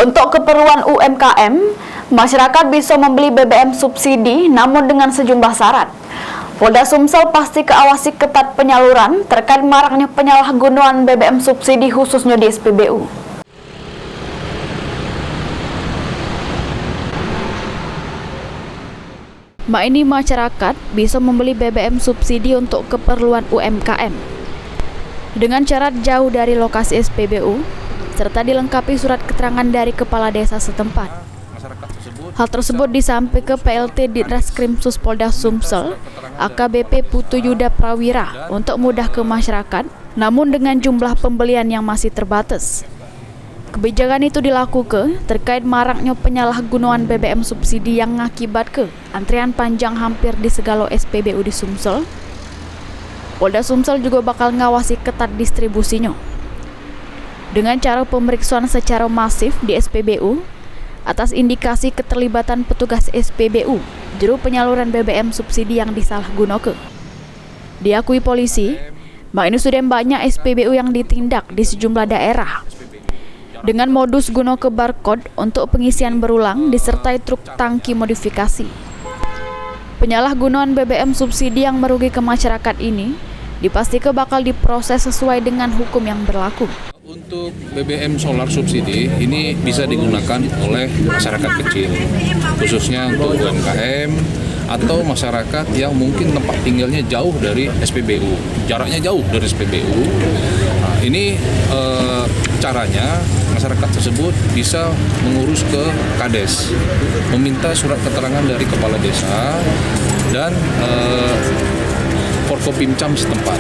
Untuk keperluan UMKM, masyarakat bisa membeli BBM subsidi namun dengan sejumlah syarat. Polda Sumsel pasti keawasi ketat penyaluran terkait maraknya penyalahgunaan BBM subsidi khususnya di SPBU. Ini masyarakat bisa membeli BBM subsidi untuk keperluan UMKM dengan syarat jauh dari lokasi SPBU serta dilengkapi surat keterangan dari kepala desa setempat. Hal tersebut disampaikan ke PLT Ditreskrimsus Polda Sumsel AKBP Putu Yuda Prawira untuk mudah ke masyarakat, namun dengan jumlah pembelian yang masih terbatas. Kebijakan itu dilakukan terkait maraknya penyalahgunaan BBM subsidi yang mengakibatkan antrian panjang hampir di segala SPBU di Sumsel. Polda Sumsel juga bakal ngawasi ketat distribusinya dengan cara pemeriksaan secara masif di SPBU atas indikasi keterlibatan petugas SPBU juru penyaluran BBM subsidi yang disalahgunakan. Diakui polisi, ini sudah banyak SPBU yang ditindak di sejumlah daerah dengan modus guna ke barcode untuk pengisian berulang disertai truk tangki modifikasi. Penyalahgunaan BBM subsidi yang merugikan masyarakat ini dipastikan bakal diproses sesuai dengan hukum yang berlaku. Untuk BBM solar subsidi ini bisa digunakan oleh masyarakat kecil, khususnya untuk UMKM atau masyarakat yang mungkin tempat tinggalnya jauh dari SPBU, jaraknya jauh dari SPBU. Nah, ini caranya masyarakat tersebut bisa mengurus ke Kades, meminta surat keterangan dari kepala desa dan Forkopimcam setempat.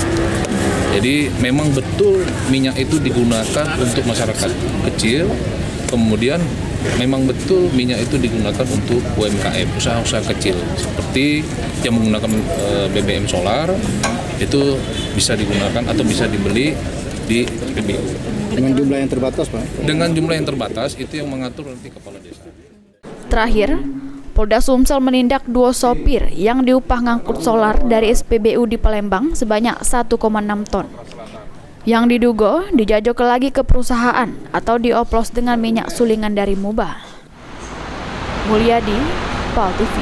Jadi memang betul minyak itu digunakan untuk masyarakat kecil, kemudian memang betul minyak itu digunakan untuk UMKM, usaha-usaha kecil, seperti yang menggunakan BBM solar, itu bisa digunakan atau bisa dibeli di SPBU. Dengan jumlah yang terbatas, Pak? Dengan jumlah yang terbatas, itu yang mengatur nanti kepala desa. Terakhir, Polda Sumsel menindak 2 sopir yang diupah ngangkut solar dari SPBU di Palembang sebanyak 1,6 ton. Yang diduga dijajok lagi ke perusahaan atau dioplos dengan minyak sulingan dari Mubah. Mulyadi, PAL TV.